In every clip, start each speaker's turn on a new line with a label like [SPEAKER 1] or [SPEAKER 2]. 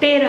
[SPEAKER 1] 13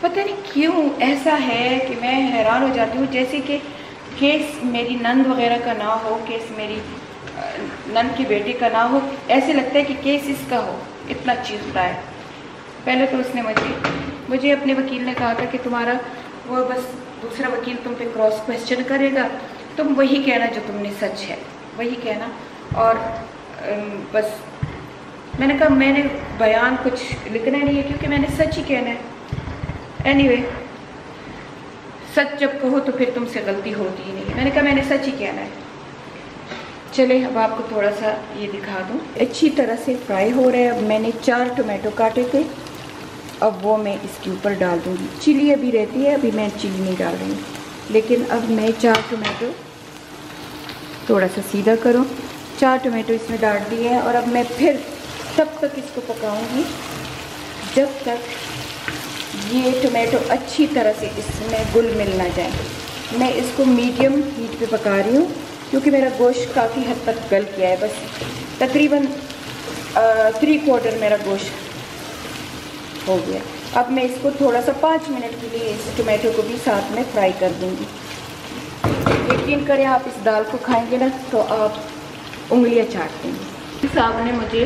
[SPEAKER 1] پتہ نہیں کیوں ایسا ہے کہ میں حیران ہو جاتی ہوں، جیسے کہ کیس میری نند وغیرہ کا نہ ہو، کیس میری نند کی بیٹی کا نہ ہو، ایسے لگتا ہے کہ کیس اس کا ہو، اتنا چیختا ہے۔ پہلے تو اس نے مجھے اپنے وکیل نے کہا تھا کہ تمہارا وہ بس دوسرا وکیل تم پہ کراس کویسچن کرے گا، تم وہی کہنا جو تم نے سچ ہے، وہی کہنا، اور بس میں نے کہا میں نے بیان کچھ لکھنا نہیں ہے کیونکہ میں نے سچ ہی کہنا ہے۔ اینی وے سچ جب کہو تو پھر تم سے غلطی ہوتی ہی نہیں ہے، میں نے کہا میں نے سچ ہی کہنا ہے۔ چلے اب آپ کو تھوڑا سا یہ دکھا دوں، اچھی طرح سے فرائی ہو رہا ہے۔ اب میں نے 4 ٹومیٹو کاٹے تھے، اب وہ میں اس کے اوپر ڈال دوں گی۔ چلی ابھی رہتی ہے، ابھی میں چلی نہیں ڈال رہی ہوں، لیکن اب میں 4 ٹومیٹو تھوڑا سا سیدھا کرو، 4 ٹومیٹو اس میں ڈال دیے ہیں، اور اب میں پھر تب تک اس کو پکاؤں گی جب تک یہ ٹومیٹو اچھی طرح سے اس میں گل مل نہ جائے۔ میں اس کو میڈیم ہیٹ پہ پکا رہی ہوں کیونکہ میرا گوشت کافی حد تک گل کیا ہے، بس تقریباً 3/4 میرا گوشت ہو گیا۔ اب میں اس کو تھوڑا سا 5 منٹ کے لیے اس ٹومیٹو کو بھی ساتھ میں فرائی کر دوں گی۔ یقین کریں آپ اس دال کو کھائیں گے نا تو آپ انگلیاں چاٹ دیں گے۔ صاحب نے مجھے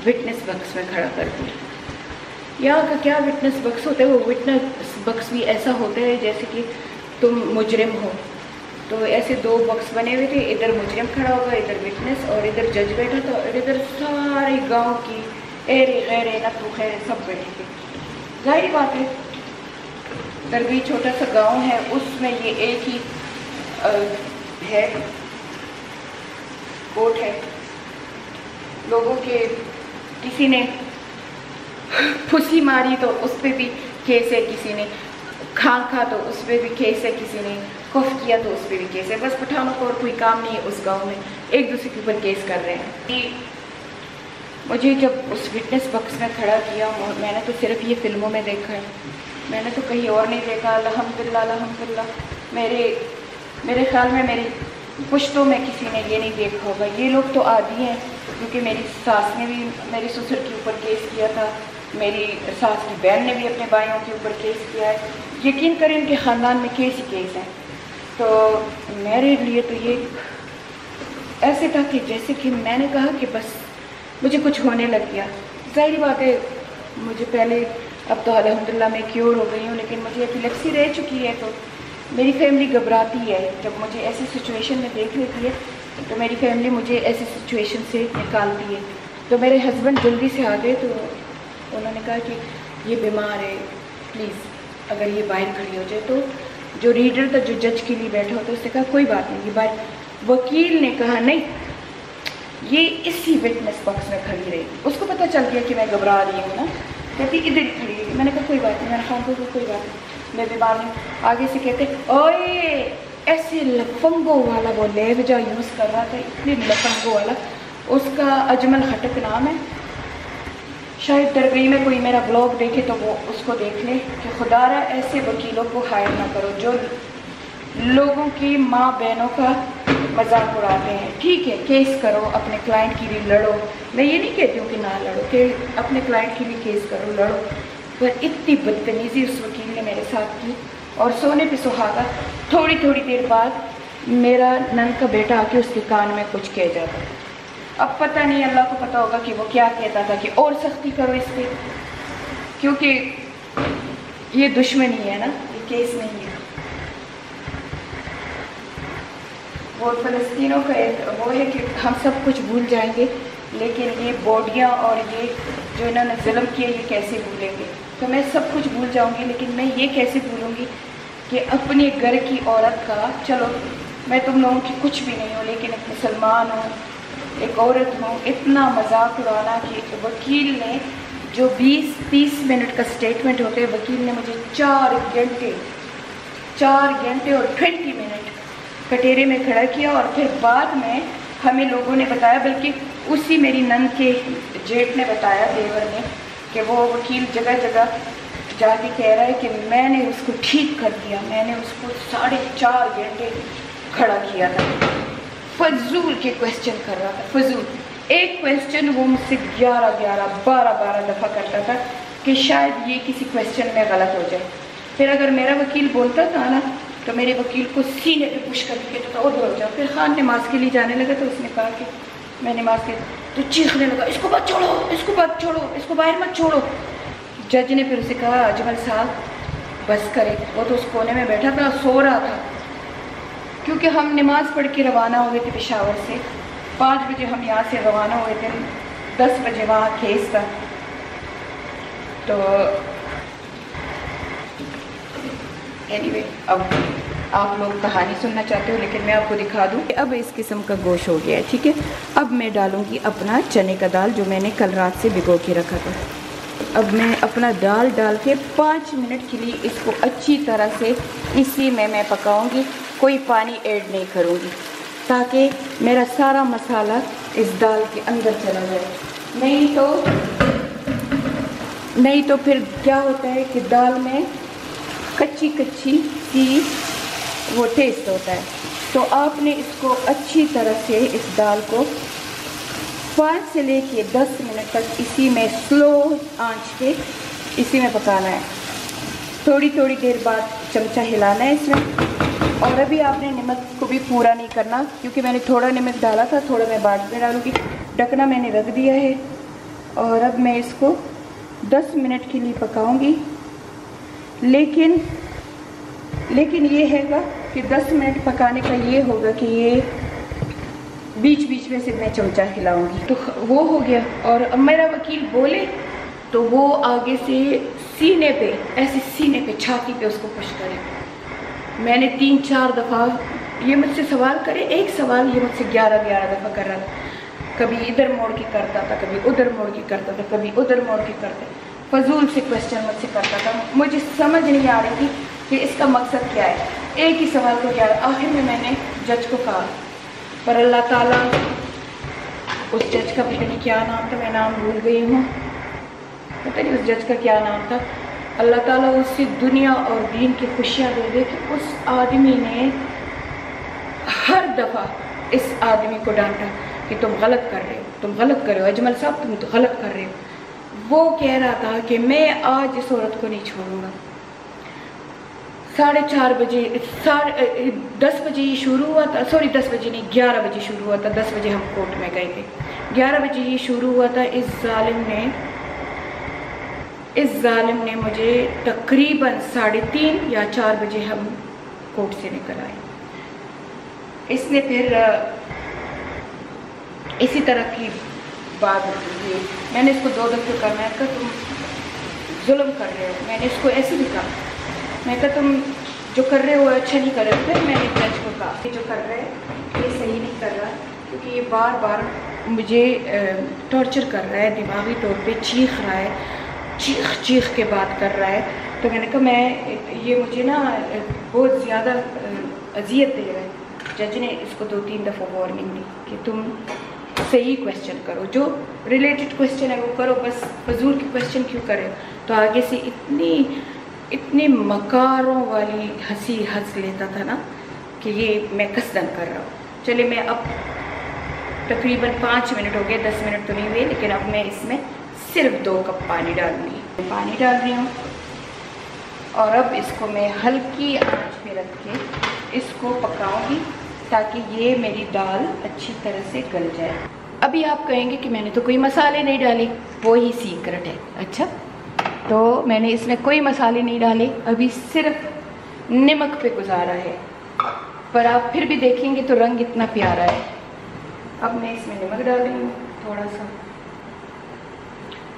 [SPEAKER 1] وٹنس باکس میں کھڑا کر دیا۔ یہاں کا کیا وٹنس باکس ہوتا ہے، وہ وٹنس باکس بھی ایسا ہوتا ہے جیسے کہ تم مجرم ہو، تو ایسے 2 باکس بنے ہوئے تھے، ادھر مجرم کھڑا ہوگا، ادھر وٹنس، اور ادھر جج بیٹھا تھا، اور ادھر سارے گاؤں کی ایرے غیرے نتو خیرے سب بیٹھے تھے۔ ظاہری بات ہے درگی چھوٹا سا گاؤں ہے، اس میں یہ ایک ہی ہے کوٹ ہے، لوگوں کے کسی نے پھسی ماری تو اس پہ بھی کیس ہے، کسی نے کھا تو اس پہ بھی کیس ہے، کسی نے کف کیا تو اس پہ بھی کیس ہے۔ بس پٹھانوں کو اور کوئی کام نہیں ہے اس گاؤں میں، ایک دوسرے کے اوپر کیس کر رہے ہیں۔ مجھے جب اس وٹنس باکس میں کھڑا کیا، میں نے تو صرف یہ فلموں میں دیکھا ہے، میں نے تو کہیں اور نہیں دیکھا۔ الحمدللہ الحمدللہ، میرے خیال میں میری پشتوں میں کسی نے یہ نہیں دیکھا ہوگا۔ یہ لوگ تو عادی ہیں کیونکہ میری ساس نے بھی میری سسر کے اوپر کیس کیا تھا، میری ساس کی بہن نے بھی اپنے بھائیوں کے اوپر کیس کیا ہے، یقین کریں ان کے خاندان میں کیس ہی کیس ہیں۔ تو میرے لیے تو یہ ایسے تھا کہ جیسے کہ میں نے کہا کہ بس مجھے کچھ ہونے لگ گیا۔ ظاہری بات ہے مجھے پہلے، اب تو الحمدللہ میں کیور ہو گئی ہوں، لیکن مجھے ایپیلیپسی رہ چکی ہے، تو میری فیملی گھبراتی ہے جب مجھے ایسی سچویشن میں دیکھ لیتی ہے، تو میری فیملی مجھے ایسی سچویشن سے نکالتی ہے۔ تو میرے ہسبینڈ جلدی سے آ گئے، تو انہوں نے کہا کہ یہ بیمار ہے، پلیز اگر یہ باہر کھڑی ہو جائے۔ تو جو ریڈر تھا، جو جج کے لیے بیٹھا ہوتا، اس نے کہا کوئی بات نہیں، یہ باہر۔ وکیل نے کہا نہیں، یہ اسی وٹنس باکس میں کھڑی رہے گی۔ اس کو پتہ چل گیا کہ میں گھبرا رہی ہوں نا، کہتی ادھر ہی کھڑی رہی۔ میں نے کہا کوئی بات نہیں، میں نے خان کو کوئی بات نہیں، میں بیمار نہیں۔ آگے سے کہتے اوئے، ایسے لفنگوں والا وہ لہجہ یوز کر رہا تھا، اتنے لفنگوں والا۔ اس کا اجمل خٹک نام ہے، شاید درگئی میں کوئی میرا بلاگ دیکھے تو وہ اس کو دیکھ لے کہ خدا را ایسے وکیلوں کو ہائر نہ کرو جو لوگوں کی ماں بہنوں کا مذاق اڑاتے ہیں۔ ٹھیک ہے کیس کرو، اپنے کلائنٹ کے لیے لڑو، میں یہ نہیں کہتی ہوں کہ نہ لڑو، کہ اپنے کلائنٹ کے لیے کیس کرو، لڑو، پر اتنی بدتمیزی اس وکیل نے میرے ساتھ کی، اور سونے پہ سہاگا۔ تھوڑی دیر بعد میرا نند کا بیٹا آ کے اس کے کان میں کچھ کہہ جاتا تھا۔ اب پتہ نہیں، اللہ کو پتہ ہوگا کہ وہ کیا کہتا تھا کہ اور سختی کرو اس پہ، کیونکہ یہ دشمنی ہے نا، یہ کیس نہیں ہے۔ وہ فلسطینوں کا ایک وہ ہے کہ ہم سب کچھ بھول جائیں گے، لیکن یہ باڈیاں اور یہ جو انہوں نے ظلم کیا یہ کیسے بھولیں گے۔ تو میں سب کچھ بھول جاؤں گی، لیکن میں یہ کیسے بھولوں گی کہ اپنے گھر کی عورت کا، چلو میں تم لوگوں کی کچھ بھی نہیں ہوں، لیکن ایک مسلمان ہوں، ایک عورت ہوں، اتنا مذاق اڑانا کہ وکیل نے جو 20-30 منٹ کا سٹیٹمنٹ ہوتے ہیں، وکیل نے مجھے 4 گھنٹے اور 20 منٹ کٹہرے میں کھڑا کیا، اور پھر بعد میں ہمیں لوگوں نے بتایا، بلکہ اسی میری نند کے جیٹ نے بتایا، دیور نے، کہ وہ وکیل جگہ جگہ جا کے کہہ رہا ہے کہ میں نے اس کو ٹھیک کر دیا، میں نے اس کو 4.5 گھنٹے کھڑا کیا تھا، فضول کے کویسچن کر رہا تھا، فضول۔ ایک کویسچن وہ مجھ سے 11 12 دفعہ کرتا تھا، کہ شاید یہ کسی کویسچن میں غلط ہو جائے. پھر اگر میرا وکیل بولتا تھا نا تو میرے وکیل کو سینے پہ پش کر کے تو ادھر ہو جاؤ. پھر خان نماز کے لیے جانے لگا تو اس نے کہا کہ میں نماز کے تو چیخنے لگا اس کو مت چھوڑو, اس کو مت چھوڑو, اس کو باہر مت چھوڑو. جج نے پھر اسے کہا اجمل صاحب بس کرے. وہ تو اس کونے میں بیٹھا تھا, سو رہا تھا, کیونکہ ہم نماز پڑھ کے روانہ ہوئے تھے پشاور سے. 5 بجے ہم یہاں سے روانہ ہوئے تھے, 10 بجے وہاں کیس تھا. تو اینی وے اب آپ لوگ کہانی سننا چاہتے ہو لیکن میں آپ کو دکھا دوں. اب اس قسم کا گوشت ہو گیا ہے, ٹھیک ہے. اب میں ڈالوں گی اپنا چنے کا دال جو میں نے کل رات سے بھگو کے رکھا تھا. اب میں اپنا دال ڈال کے 5 منٹ کے لیے اس کو اچھی طرح سے اسی میں پکاؤں گی. کوئی پانی ایڈ نہیں کروں گی تاکہ میرا سارا مسالہ اس دال کے اندر چلا جائے. نہیں تو پھر کیا ہوتا ہے کہ دال میں کچی سی وہ ٹیسٹ ہوتا ہے. تو آپ نے اس کو اچھی طرح سے اس دال کو 5 سے لے کے 10 منٹ تک اسی میں سلو آنچ پہ اسی میں پکانا ہے. تھوڑی دیر بعد چمچہ ہلانا ہے اس میں. اور ابھی آپ نے نمک کو بھی پورا نہیں کرنا کیونکہ میں نے تھوڑا نمک ڈالا تھا, تھوڑا میں بعد میں ڈالوں گی. ڈھکنا میں نے رکھ دیا ہے اور اب میں اس کو 10 منٹ کے لیے پکاؤں گی. لیکن یہ ہے گا کہ 10 منٹ پکانے کا یہ ہوگا کہ یہ بیچ میں سے میں چمچہ ہلاؤں گی. تو وہ ہو گیا. اور اب میرا وکیل بولے تو وہ آگے سے سینے پہ چھاتی پہ اس کو پش کرے. میں نے 3-4 دفعہ یہ مجھ سے سوال کرے, ایک سوال یہ مجھ سے 11 دفعہ کر رہا تھا. کبھی ادھر موڑ کے کرتا تھا, کبھی ادھر موڑ کے کرتا تھا, کبھی ادھر موڑ کے کرتا. فضول سے کویسچن مجھ سے کرتا تھا. مجھے سمجھ نہیں آ رہی تھی کہ اس کا مقصد کیا ہے. ایک ہی سوال کو کیا. آخر میں نے جج کو کہا, پر اللہ تعالیٰ اس جج کا پتہ نہیں کیا نام تھا, میں نام بھول گئی ہوں, پتہ نہیں اس جج کا کیا نام تھا. اللہ تعالیٰ اس سے دنیا اور دین کی خوشیاں دے دے کہ اس آدمی نے ہر دفعہ اس آدمی کو ڈانٹا کہ تم غلط کر رہے ہو, اجمل صاحب تم تو غلط کر رہے ہو. وہ کہہ رہا تھا کہ میں آج اس عورت کو نہیں چھوڑوں گا. 4:30 بجے 10 بجے یہ شروع ہوا تھا, 10 بجے نہیں 11 بجے شروع ہوا تھا. 10 بجے ہم کورٹ میں گئے تھے, 11 بجے یہ شروع ہوا تھا. اس ظالم نے مجھے تقریباً 3:30 یا 4 بجے ہم کورٹ سے نکل آئے. اس نے پھر اسی طرح کی بات ہوئی. میں نے اس کو 2 دفعہ کہا, میں کہا تم ظلم کر رہے ہو. میں نے اس کو ایسے بھی کہا, میں کہا تم جو کر رہے ہو اچھا نہیں کر رہے. پھر میں نے جج کو کہا کہ جو کر رہے یہ صحیح نہیں کر رہا کیونکہ یہ بار مجھے ٹارچر کر رہا ہے, دماغی طور پہ چیخ رہا ہے, چیخ کے بات کر رہا ہے. تو میں نے کہا یہ مجھے نا بہت زیادہ اذیت دے رہا ہے. جج نے اس کو 2-3 دفعہ وارننگ دی کہ تم صحیح کویسچن کرو, جو ریلیٹڈ کویسچن ہے وہ کرو, بس فضول کی کویسچن کیوں کرے. تو آگے سے اتنی مکاروں والی ہنسی ہنس لیتا تھا نا کہ یہ میں قصدن کر رہا ہوں. چلے میں اب تقریباً 5 منٹ ہو گئے, 10 منٹ تو نہیں ہوئے, لیکن اب میں اس میں صرف 2 کپ پانی ڈالوں گی. پانی ڈال رہی ہوں اور اب اس کو میں ہلکی آنچ پہ رکھ کے اس کو پکاؤں گی تاکہ یہ میری دال اچھی طرح سے گل جائے. ابھی آپ کہیں گے کہ میں نے تو کوئی مسالے نہیں ڈالے, وہی سیکرٹ ہے. اچھا, تو میں نے اس میں کوئی مسالے نہیں ڈالے, ابھی صرف نمک پہ گزارا ہے. پر آپ پھر بھی دیکھیں گے تو رنگ اتنا پیارا ہے. اب میں اس میں نمک ڈال رہی ہوں تھوڑا سا,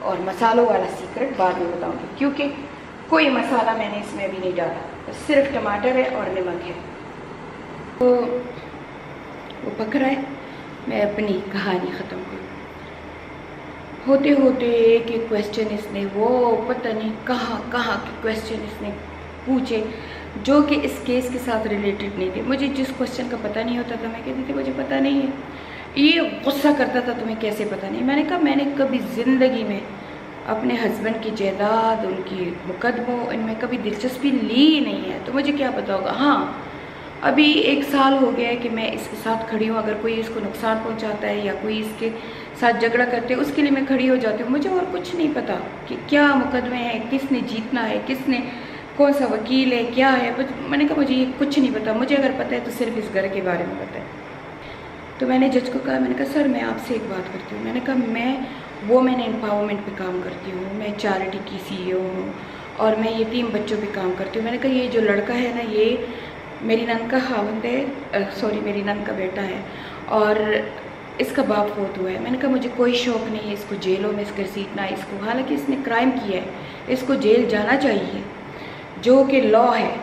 [SPEAKER 1] اور مسالوں والا سیکرٹ بعد میں بتاؤں گی کیونکہ کوئی مسالہ میں نے اس میں ابھی نہیں ڈالا, صرف ٹماٹر ہے اور نمک ہے. تو وہ پک رہا ہے, میں اپنی کہانی ختم کروں. ہوتے ہوتے ایک کویسچن اس نے, وہ پتہ نہیں کہاں کے کویسچن اس نے پوچھے جو کہ اس کیس کے ساتھ ریلیٹڈ نہیں تھے. مجھے جس کویسچن کا پتہ نہیں ہوتا تھا میں کہتی تھی مجھے پتہ نہیں ہے. یہ غصہ کرتا تھا تمہیں کیسے پتہ نہیں. میں نے کہا میں نے کبھی زندگی میں اپنے ہسبینڈ کی جائیداد, ان کی مقدموں, ان میں کبھی دلچسپی لی نہیں ہے, تو مجھے کیا پتہ ہوگا. ہاں ابھی 1 سال ہو گیا ہے کہ میں اس کے ساتھ کھڑی ہوں. اگر کوئی اس کو نقصان پہنچاتا ہے یا کوئی اس کے ساتھ جھگڑا کرتے ہیں اس کے لیے میں کھڑی ہو جاتی ہوں. مجھے اور کچھ نہیں پتا کہ کیا مقدمے ہیں, کس نے جیتنا ہے, کس نے کون سا وکیل ہے, کیا ہے. میں نے کہا مجھے یہ کچھ نہیں پتا, مجھے اگر پتہ ہے تو صرف اس گھر کے بارے میں پتہ ہے. تو میں نے جج کو کہا, میں نے کہا سر میں آپ سے ایک بات کرتی ہوں. میں نے کہا میں وومن امپاورمنٹ پہ کام کرتی ہوں, میں چیریٹی کی CEO ہوں اور میں یتیم بچوں پہ کام کرتی ہوں. میں نے کہا یہ جو لڑکا ہے نا یہ میری نند کا خاوند ہے, میری نند کا بیٹا ہے اور اس کا باپ فوت ہوا ہے. میں نے کہا مجھے کوئی شوق نہیں ہے اس کو جیلوں میں اس گھسیٹنا ہے اس کو, حالانکہ اس نے کرائم کیا ہے, اس کو جیل جانا چاہیے جو کہ لا ہے.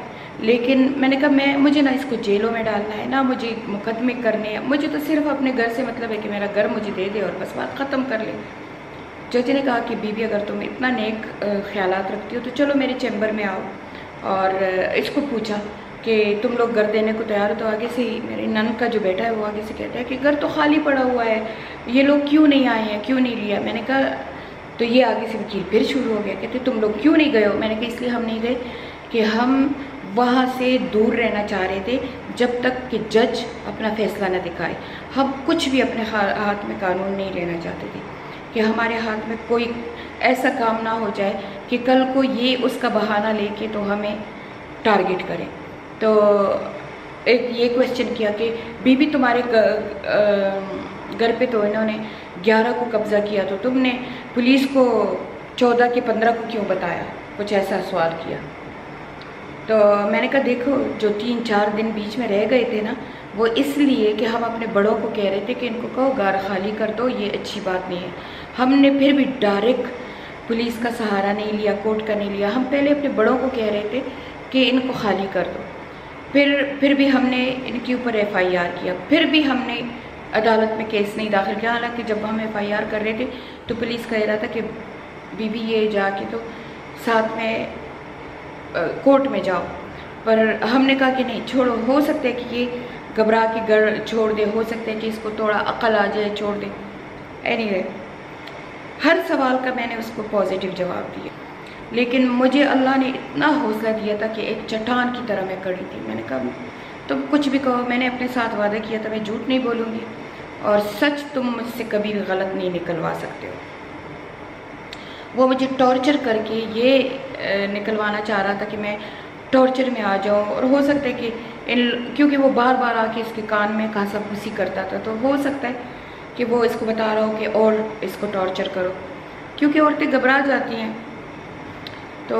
[SPEAKER 1] لیکن میں نے کہا مجھے نہ اس کو جیلوں میں ڈالنا ہے, نہ مجھے مقدمے کرنے ہیں, مجھے تو صرف اپنے گھر سے مطلب ہے کہ میرا گھر مجھے دے دے اور بس بات ختم کر لے. جج نے کہا کہ بی بی اگر تم اتنا نیک خیالات رکھتی ہو تو چلو میرے چیمبر میں آؤ. اور اس کو پوچھا کہ تم لوگ گھر دینے کو تیار ہو؟ تو آگے سے ہی میری نند کا جو بیٹا ہے وہ آگے سے کہتا ہے کہ گھر تو خالی پڑا ہوا ہے, یہ لوگ کیوں نہیں آئے ہیں, کیوں نہیں لیا. میں نے کہا تو یہ آگے سے وکیل پھر شروع ہو گیا, کہتے تم لوگ کیوں نہیں گئے ہو. میں نے کہا اس لیے ہم نہیں گئے کہ ہم وہاں سے دور رہنا چاہ رہے تھے جب تک کہ جج اپنا فیصلہ نہ دکھائے. ہم کچھ بھی اپنے ہاتھ میں قانون نہیں لینا چاہتے تھے کہ ہمارے ہاتھ میں کوئی ایسا کام نہ ہو جائے کہ کل کو یہ اس کا بہانہ لے کے تو ہمیں ٹارگٹ کرے. تو ایک یہ کویشچن کیا کہ بی بی تمہارے گھر پہ تو انہوں نے 11 کو قبضہ کیا, تو تم نے پولیس کو 14 کے 15 کو کیوں بتایا, کچھ ایسا سوال کیا. تو میں نے کہا دیکھو جو 3-4 دن بیچ میں رہ گئے تھے نا وہ اس لیے کہ ہم اپنے بڑوں کو کہہ رہے تھے کہ ان کو کہو گھر خالی کر دو, یہ اچھی بات نہیں ہے. ہم نے پھر بھی ڈائریکٹ پولیس کا سہارا نہیں لیا, کورٹ کا نہیں لیا. ہم پہلے اپنے بڑوں کو کہہ رہے تھے کہ ان کو خالی کر دو. پھر بھی ہم نے ان کے اوپر FIR کیا, پھر بھی ہم نے عدالت میں کیس نہیں داخل کیا. حالانکہ جب ہم FIR کر رہے تھے تو پولیس کہہ رہا تھا کہ بی بی یہ جا کے تو ساتھ میں کورٹ میں جاؤ, پر ہم نے کہا کہ نہیں چھوڑو, ہو سکتا ہے کہ یہ گھبرا کے گھر چھوڑ دے, ہو سکتا ہے کہ اس کو تھوڑا عقل آ جائے چھوڑ دے. اینی ہر سوال کا میں نے اس کو پازیٹیو جواب دیا, لیکن مجھے اللہ نے اتنا حوصلہ دیا تھا کہ ایک چٹان کی طرح میں کھڑی تھی. میں نے کہا تم کچھ بھی کہو, میں نے اپنے ساتھ وعدہ کیا تھا میں جھوٹ نہیں بولوں گی اور سچ تم مجھ سے کبھی بھی غلط نہیں نکلوا سکتے ہو. وہ مجھے ٹارچر کر کے یہ نکلوانا چاہ رہا تھا کہ میں ٹارچر میں آ جاؤں, اور ہو سکتا ہے کہ کیونکہ وہ بار بار آ کے اس کے کان میں کھانسا پھوسی کرتا تھا تو ہو سکتا ہے کہ وہ اس کو بتا رہا ہو کہ اور اس کو ٹارچر کرو, کیونکہ عورتیں گھبرا جاتی ہیں. تو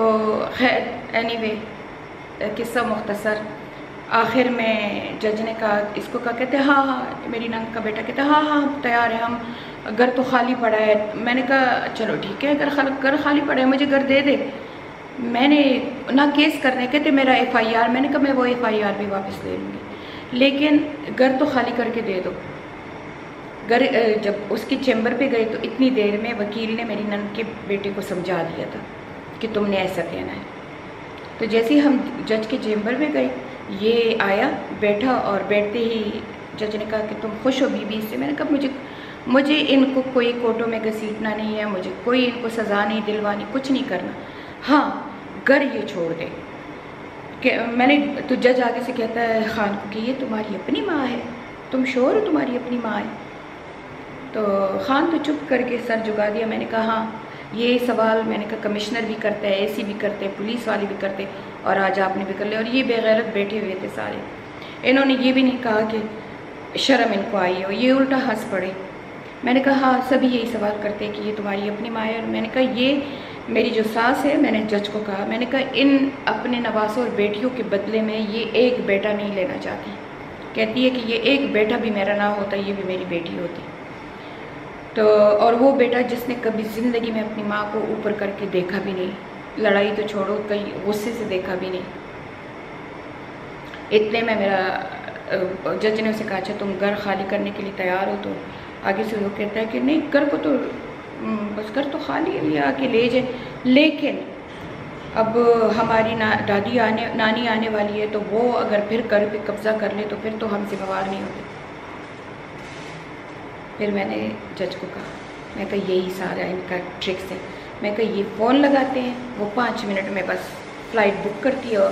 [SPEAKER 1] خیر اینی وے قصہ مختصر, آخر میں جج نے کہا اس کو کہا, کہتے ہاں میری نند کا بیٹا کہتے ہاں تیار ہے, ہم گھر تو خالی پڑا ہے. میں نے کہا چلو ٹھیک ہے, گھر خالی پڑا ہے مجھے گھر دے دے, میں نے نہ کیس کرنے. کہتے میرا FIR, میں نے کہا میں وہ FIR بھی واپس لے لوں گی, لیکن گھر تو خالی کر کے دے دو. گھر جب اس کی چیمبر پہ گئے تو اتنی دیر میں وکیل نے میری نند کے بیٹے کو سمجھا دیا تھا کہ تم نے ایسا کہنا ہے. تو جیسے ہی ہم جج کے چیمبر میں گئے یہ آیا بیٹھا, اور بیٹھتے ہی جج نے کہا کہ تم خوش ہو بی بی سے. میں نے کہا مجھے ان کو کوئی کوٹوں میں گھسیٹنا نہیں ہے, مجھے کوئی ان کو سزا نہیں دلوانی, کچھ نہیں کرنا. ہاں گھر یہ چھوڑ دے. کہ میں نے تو جج آگے سے کہتا ہے خان کو کہ یہ تمہاری اپنی ماں ہے, تم شور ہو تمہاری اپنی ماں ہے. تو خان تو چپ کر کے سر جھکا دیا. میں نے کہا ہاں یہ سوال میں نے کہا کمشنر بھی کرتا ہے, AC بھی کرتے, پولیس والے بھی کرتے, اور آج آپ نے بھی کر لیا. اور یہ بے غیرت بیٹھے ہوئے تھے سارے, انہوں نے یہ بھی نہیں کہا کہ شرم ان کو آئی ہو, یہ الٹا ہنس پڑے. میں نے کہا ہاں سبھی یہی سوال کرتے ہیں کہ یہ تمہاری اپنی ماں ہے. اور میں نے کہا یہ میری جو ساس ہے, میں نے جج کو کہا, میں نے کہا ان اپنے نواسوں اور بیٹیوں کے بدلے میں یہ ایک بیٹا نہیں لینا چاہتی. کہتی ہے کہ یہ ایک بیٹا بھی میرا نہ ہوتا, یہ بھی میری بیٹی ہوتی. تو اور وہ بیٹا جس نے کبھی زندگی میں اپنی ماں کو اوپر کر کے دیکھا بھی نہیں, لڑائی تو چھوڑو کہیں غصے سے دیکھا بھی نہیں. اتنے میں میرا جج نے اسے کہا اچھا تم گھر خالی کرنے کے لیے تیار ہو؟ تو آگے سے وہ کہتا ہے کہ نہیں گھر کو تو بس گھر تو خالی ہے, آ کے لے جائے, لیکن اب ہماری دادی نانی آنے والی ہے تو وہ اگر پھر گھر پہ قبضہ کر لے تو پھر تو ہم ذمہ دار نہیں ہوتے. پھر میں نے جج کو کہا, میں کہا یہی سارا ان کا ٹرکس ہے. میں کہا یہ فون لگاتے ہیں, وہ 5 منٹ میں بس فلائٹ بک کرتی ہے اور